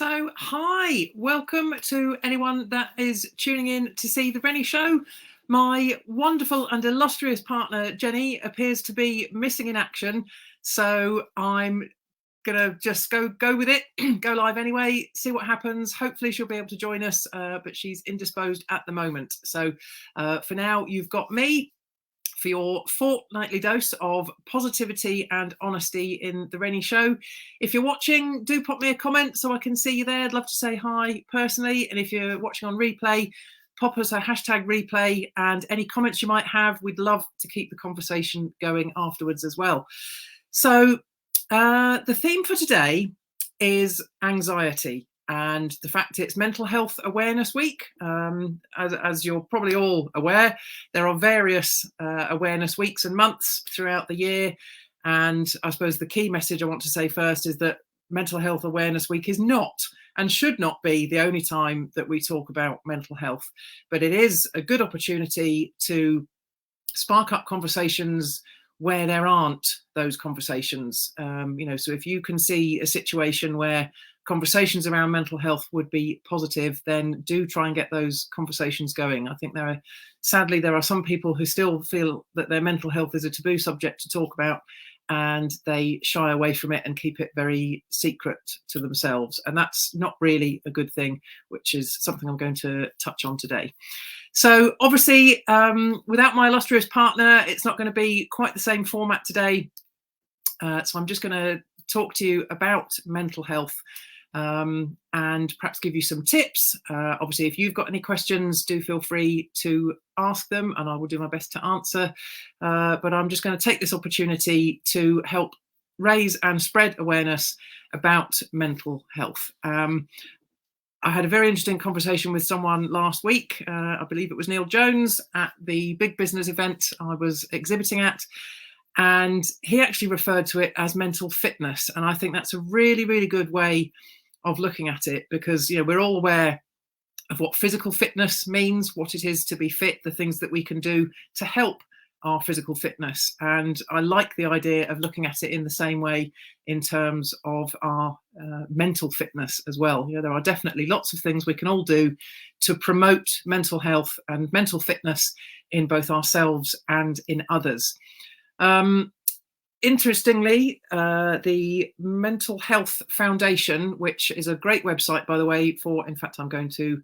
Hi, welcome to anyone that is tuning in to see the Renny show. My wonderful and illustrious partner, Jenny, appears to be missing in action. So I'm going to just go with it, go live anyway, see what happens. Hopefully she'll be able to join us, but she's indisposed at the moment. So for now, you've got me for your fortnightly dose of positivity and honesty in the Renny show. If you're watching, do pop me a comment so I can see you there. I'd love to say hi personally. And if you're watching on replay, pop us a hashtag replay, and any comments you might have, we'd love to keep the conversation going afterwards as well. So the theme for today is anxiety. And the fact it's Mental Health Awareness Week. As you're probably all aware, there are various awareness weeks and months throughout the year. And I suppose the key message I want to say first is that Mental Health Awareness Week is not and should not be the only time that we talk about mental health. But it is a good opportunity to spark up conversations where there aren't those conversations. So if you can see a situation where conversations around mental health would be positive, then do try and get those conversations going. I think sadly there are some people who still feel that their mental health is a taboo subject to talk about, and they shy away from it and keep it very secret to themselves. And that's not really a good thing, which is something I'm going to touch on today. So obviously, without my illustrious partner, it's not going to be quite the same format today. So I'm just going to talk to you about mental health and perhaps give you some tips. Obviously, if you've got any questions, do feel free to ask them and I will do my best to answer. But I'm just going to take this opportunity to help raise and spread awareness about mental health. I had a very interesting conversation with someone last week. I believe it was Neil Jones at the Big Business event I was exhibiting at. And he actually referred to it as mental fitness. And I think that's a really, really good way of looking at it, because, we're all aware of what physical fitness means, what it is to be fit, the things that we can do to help our physical fitness. And I like the idea of looking at it in the same way in terms of our mental fitness as well. There are definitely lots of things we can all do to promote mental health and mental fitness in both ourselves and in others. Interestingly, the Mental Health Foundation, which is a great website, by the way, in fact, I'm going to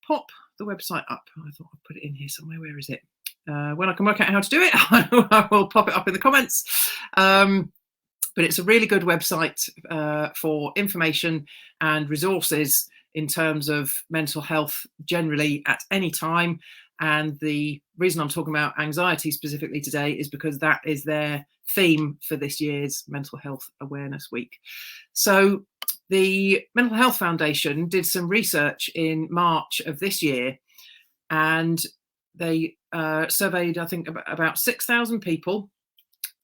pop the website up. I thought I'd put it in here somewhere. Where is it? When I can work out how to do it, I will pop it up in the comments. But it's a really good website for information and resources in terms of mental health generally at any time. And the reason I'm talking about anxiety specifically today is because that is their theme for this year's Mental Health Awareness Week. So the Mental Health Foundation did some research in March of this year, and they surveyed, I think, about 6,000 people,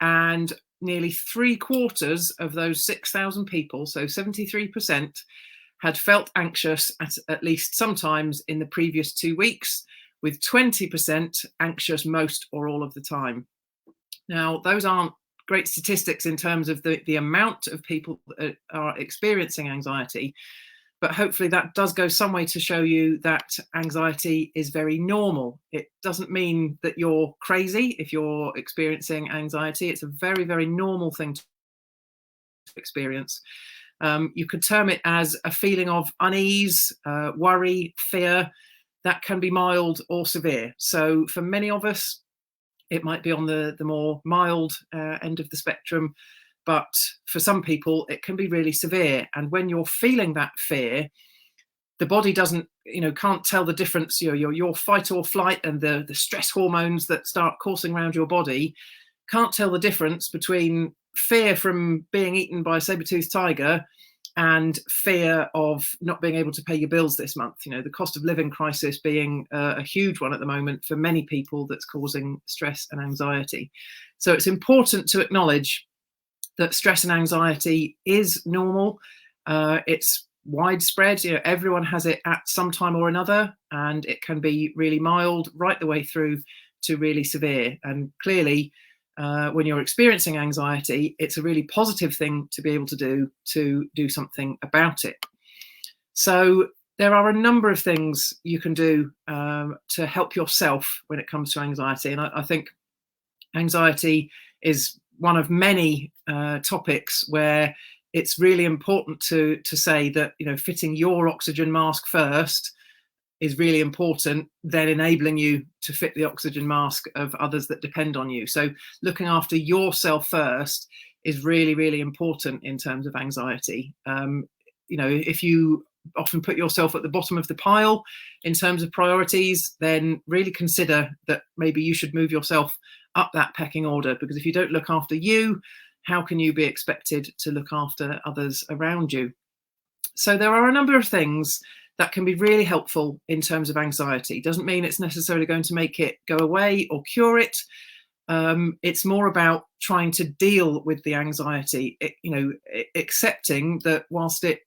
and nearly 3/4 of those 6,000 people, so 73%, had felt anxious at least sometimes in the previous 2 weeks, with 20% anxious most or all of the time. Now, those aren't great statistics in terms of the amount of people that are experiencing anxiety, but hopefully that does go some way to show you that anxiety is very normal. It doesn't mean that you're crazy if you're experiencing anxiety. It's a very, very normal thing to experience. You could term it as a feeling of unease, worry, fear that can be mild or severe. So for many of us, it might be on the more mild end of the spectrum, but for some people, it can be really severe. And when you're feeling that fear, the body can't tell the difference. Your fight or flight and the stress hormones that start coursing around your body can't tell the difference between fear from being eaten by a saber-toothed tiger and fear of not being able to pay your bills this month. The cost of living crisis being a huge one at the moment for many people that's causing stress and anxiety. So it's important to acknowledge that stress and anxiety is normal. It's widespread. Everyone has it at some time or another, and it can be really mild right the way through to really severe. And clearly, when you're experiencing anxiety, it's a really positive thing to be able to do something about it. So there are a number of things you can do to help yourself when it comes to anxiety. And I think anxiety is one of many topics where it's really important to say that, you know, fitting your oxygen mask first is really important, then enabling you to fit the oxygen mask of others that depend on you. So looking after yourself first is really, really important in terms of anxiety. You know, if you often put yourself at the bottom of the pile in terms of priorities, then really consider that maybe you should move yourself up that pecking order, because if you don't look after you, how can you be expected to look after others around you? So there are a number of things that can be really helpful in terms of anxiety. Doesn't mean it's necessarily going to make it go away or cure it. It's more about trying to deal with the anxiety, accepting that whilst it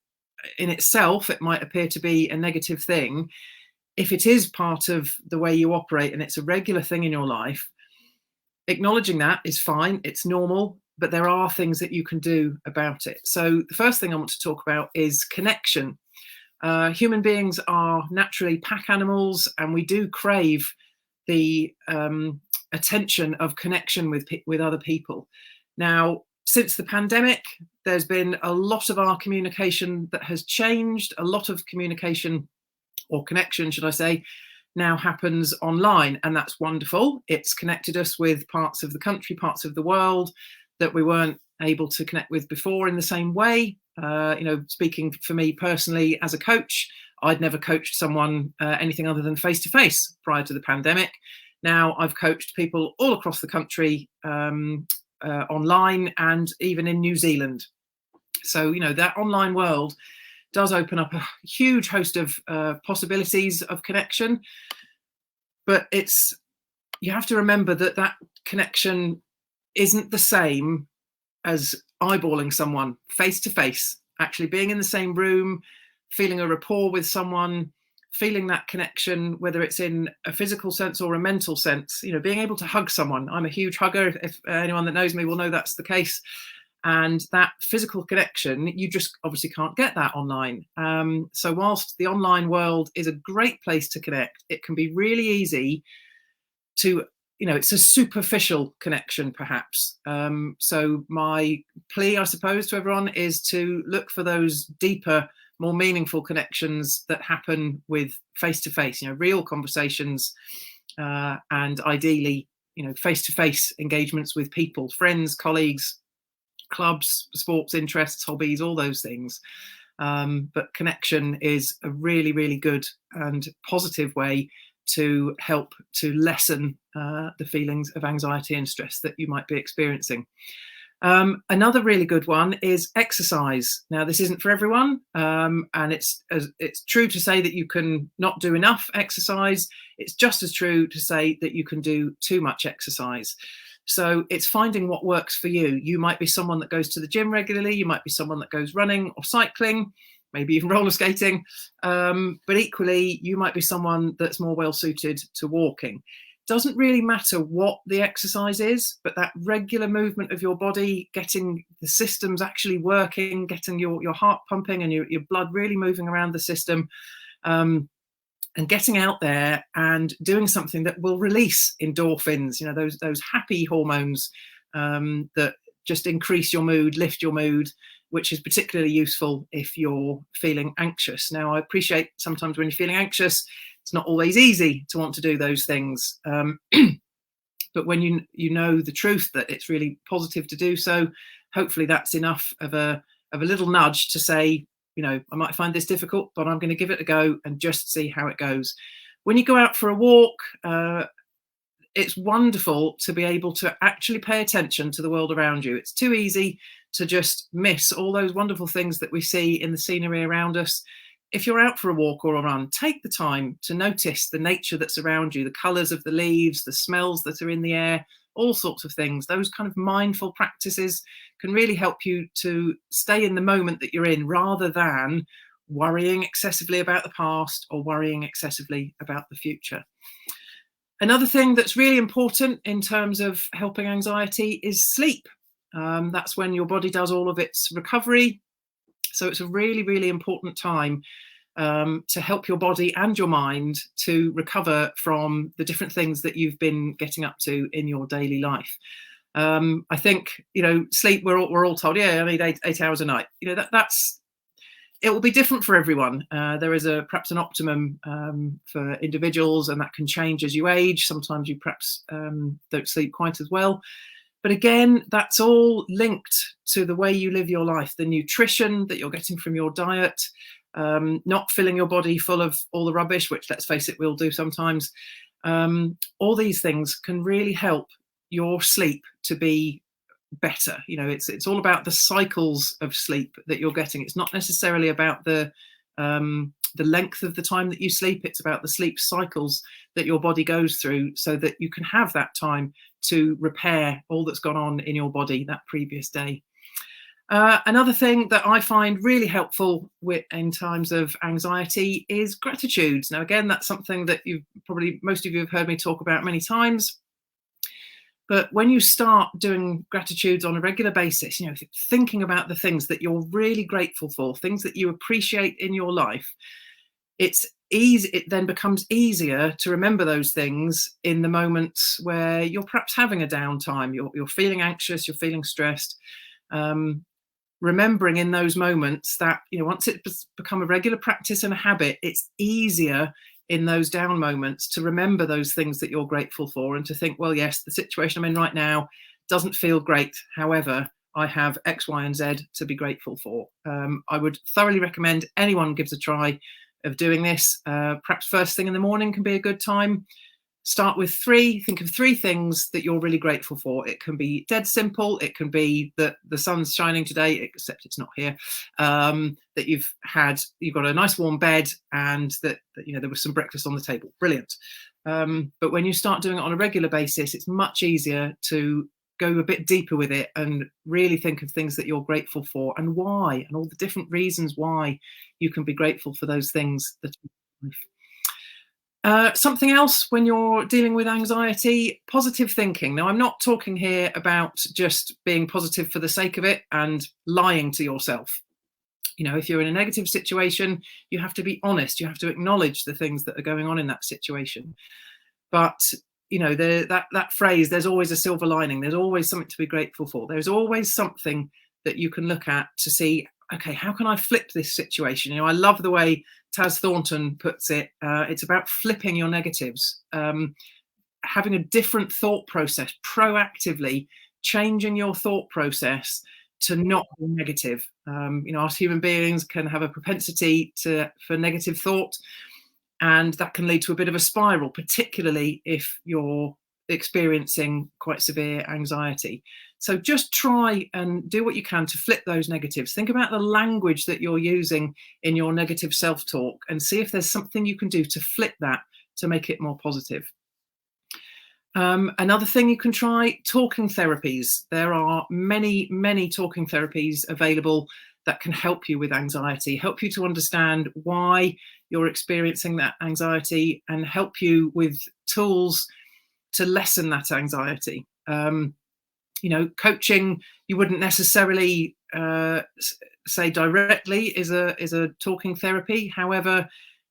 in itself, it might appear to be a negative thing, if it is part of the way you operate and it's a regular thing in your life, acknowledging that is fine, it's normal, but there are things that you can do about it. So the first thing I want to talk about is connection. Human beings are naturally pack animals, and we do crave the attention of connection with other people. Now, since the pandemic, there's been a lot of our communication that has changed. A lot of communication, or connection, should I say, now happens online, and that's wonderful. It's connected us with parts of the country, parts of the world that we weren't able to connect with before in the same way. Speaking for me personally as a coach, I'd never coached someone anything other than face-to-face prior to the pandemic. Now I've coached people all across the country online, and even in New Zealand. So, you know, that online world does open up a huge host of possibilities of connection. But you have to remember that connection isn't the same as eyeballing someone face to face, actually being in the same room, feeling a rapport with someone, feeling that connection, whether it's in a physical sense or a mental sense, you know, being able to hug someone. I'm a huge hugger. If anyone that knows me will know that's the case. And that physical connection, you just obviously can't get that online. So whilst the online world is a great place to connect, it can be really easy to, you know, it's a superficial connection perhaps. So my plea, I suppose, to everyone is to look for those deeper, more meaningful connections that happen with face-to-face, you know, real conversations, and ideally, you know, face-to-face engagements with people, friends, colleagues, clubs, sports interests, hobbies, all those things. But connection is a really, really good and positive way to help to lessen the feelings of anxiety and stress that you might be experiencing. Another really good one is exercise. Now, this isn't for everyone, and it's true to say that you can not do enough exercise. It's just as true to say that you can do too much exercise. So it's finding what works for you. You might be someone that goes to the gym regularly. You might be someone that goes running or cycling, maybe even roller skating. But equally, you might be someone that's more well suited to walking. Doesn't really matter what the exercise is, but that regular movement of your body, getting the systems actually working, getting your heart pumping and your blood really moving around the system, and getting out there and doing something that will release endorphins, you know, those happy hormones that just increase your mood, lift your mood, which is particularly useful if you're feeling anxious. Now, I appreciate sometimes when you're feeling anxious, it's not always easy to want to do those things. But when you know the truth that it's really positive to do so, hopefully that's enough of a little nudge to say, you know, I might find this difficult, but I'm going to give it a go and just see how it goes. When you go out for a walk, it's wonderful to be able to actually pay attention to the world around you. It's too easy to just miss all those wonderful things that we see in the scenery around us. If you're out for a walk or a run, take the time to notice the nature that's around you, the colours of the leaves, the smells that are in the air, all sorts of things. Those kind of mindful practices can really help you to stay in the moment that you're in, rather than worrying excessively about the past or worrying excessively about the future. Another thing that's really important in terms of helping anxiety is sleep. That's when your body does all of its recovery. So it's a really, really important time to help your body and your mind to recover from the different things that you've been getting up to in your daily life. I think, sleep, we're all told, I need 8 hours a night. It will be different for everyone. There is perhaps an optimum for individuals, and that can change as you age. Sometimes you perhaps don't sleep quite as well. But again, that's all linked to the way you live your life, the nutrition that you're getting from your diet, not filling your body full of all the rubbish, which, let's face it, we'll do sometimes. All these things can really help your sleep to be better. It's all about the cycles of sleep that you're getting. It's not necessarily about the length of the time that you sleep. It's about the sleep cycles that your body goes through, so that you can have that time to repair all that's gone on in your body that previous day. Another thing that I find really helpful in times of anxiety is gratitudes. Now, again, that's something that most of you have heard me talk about many times. But when you start doing gratitudes on a regular basis, thinking about the things that you're really grateful for, things that you appreciate in your life, it then becomes easier to remember those things in the moments where you're perhaps having a downtime, you're feeling anxious, you're feeling stressed. Remembering in those moments that, once it's become a regular practice and a habit, it's easier in those down moments to remember those things that you're grateful for, and to think, well, yes, the situation I'm in right now doesn't feel great. However, I have X, Y, and Z to be grateful for. I would thoroughly recommend anyone gives a try of doing this. Perhaps first thing in the morning can be a good time. Start with think of 3 things that you're really grateful for. It can be dead simple. It can be that the sun's shining today, except it's not here, that you've got a nice warm bed, and that there was some breakfast on the table. Brilliant. But when you start doing it on a regular basis, it's much easier to go a bit deeper with it and really think of things that you're grateful for, and why, and all the different reasons why you can be grateful for those things that you have. Something else when you're dealing with anxiety, positive thinking. Now, I'm not talking here about just being positive for the sake of it and lying to yourself. If you're in a negative situation, you have to be honest. You have to acknowledge the things that are going on in that situation. But, that phrase, there's always a silver lining. There's always something to be grateful for. There's always something that you can look at to see, okay, how can I flip this situation? I love the way Taz Thornton puts it. It's about flipping your negatives, having a different thought process, proactively changing your thought process to not be negative. Us human beings can have a propensity for negative thought, and that can lead to a bit of a spiral, particularly if you're experiencing quite severe anxiety. So just try and do what you can to flip those negatives. Think about the language that you're using in your negative self-talk, and see if there's something you can do to flip that to make it more positive. Another thing you can try, talking therapies. There are many, many talking therapies available that can help you with anxiety, help you to understand why you're experiencing that anxiety, and help you with tools to lessen that anxiety. Coaching, you wouldn't necessarily say directly is a talking therapy. However,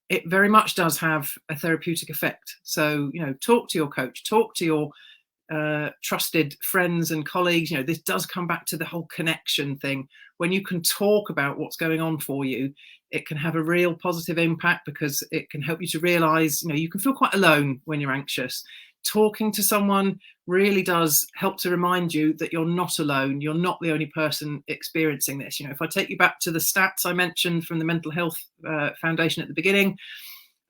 it very much does have a therapeutic effect. So, talk to your coach, talk to your trusted friends and colleagues. This does come back to the whole connection thing. When you can talk about what's going on for you, it can have a real positive impact, because it can help you to realize, you can feel quite alone when you're anxious. Talking to someone really does help to remind you that you're not alone. You're not the only person experiencing this. If I take you back to the stats I mentioned from the Mental Health Foundation at the beginning,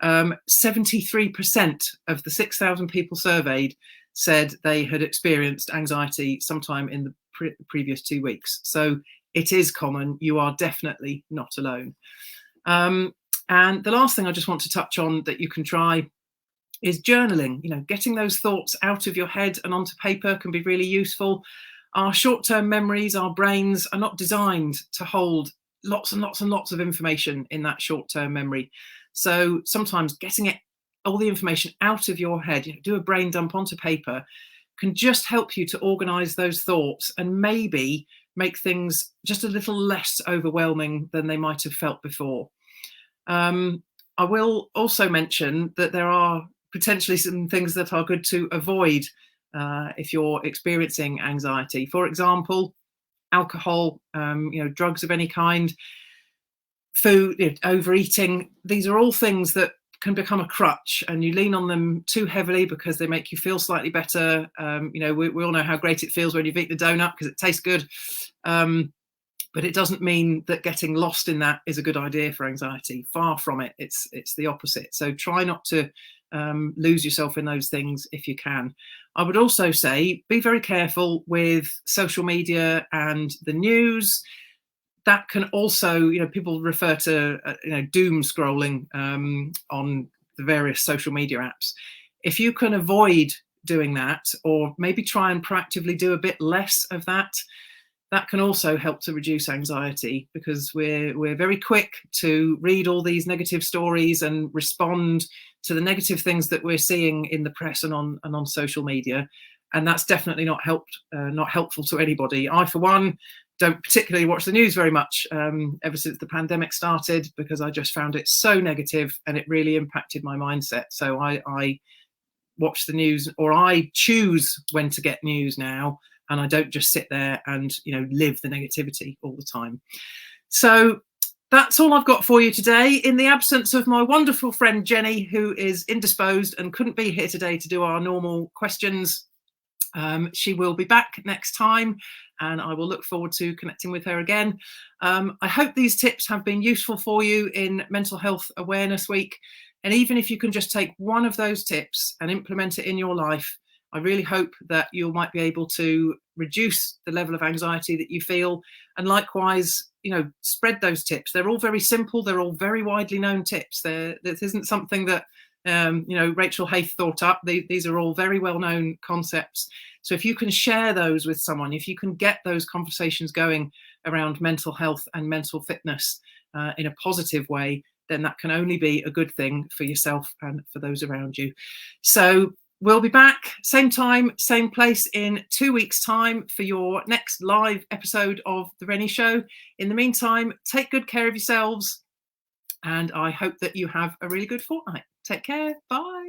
73% of the 6,000 people surveyed said they had experienced anxiety sometime in the previous 2 weeks. So it is common. You are definitely not alone. And the last thing I just want to touch on that you can try is journaling. Getting those thoughts out of your head and onto paper can be really useful. Our short-term memories, our brains are not designed to hold lots and lots and lots of information in that short-term memory. So sometimes getting all the information out of your head, do a brain dump onto paper, can just help you to organize those thoughts and maybe make things just a little less overwhelming than they might have felt before. I will also mention that there are potentially some things that are good to avoid if you're experiencing anxiety. For example, alcohol, drugs of any kind, food, overeating. These are all things that can become a crutch, and you lean on them too heavily because they make you feel slightly better. We all know how great it feels when you've eaten a donut because it tastes good. But it doesn't mean that getting lost in that is a good idea for anxiety. Far from it. It's the opposite. So try not to lose yourself in those things if you can. I would also say be very careful with social media and the news. That can also, people refer to, doom scrolling on the various social media apps. If you can avoid doing that, or maybe try and proactively do a bit less of that, that can also help to reduce anxiety, because we're very quick to read all these negative stories and respond to the negative things that we're seeing in the press and on social media, and that's definitely not helpful to anybody. I, for one, don't particularly watch the news very much ever since the pandemic started, because I just found it so negative and it really impacted my mindset. So I watch the news, or I choose when to get news now, and I don't just sit there and live the negativity all the time. So that's all I've got for you today. In the absence of my wonderful friend Jenny, who is indisposed and couldn't be here today to do our normal questions, she will be back next time, and I will look forward to connecting with her again. I hope these tips have been useful for you in Mental Health Awareness Week. And even if you can just take one of those tips and implement it in your life, I really hope that you might be able to reduce the level of anxiety that you feel. And likewise, spread those tips. They're all very simple. They're all very widely known tips. This isn't something that Rachel Haith thought up. These are all very well-known concepts. So if you can share those with someone, if you can get those conversations going around mental health and mental fitness in a positive way, then that can only be a good thing for yourself and for those around you. So we'll be back same time, same place in 2 weeks' time for your next live episode of The Renny Show. In the meantime, take good care of yourselves, and I hope that you have a really good fortnight. Take care. Bye.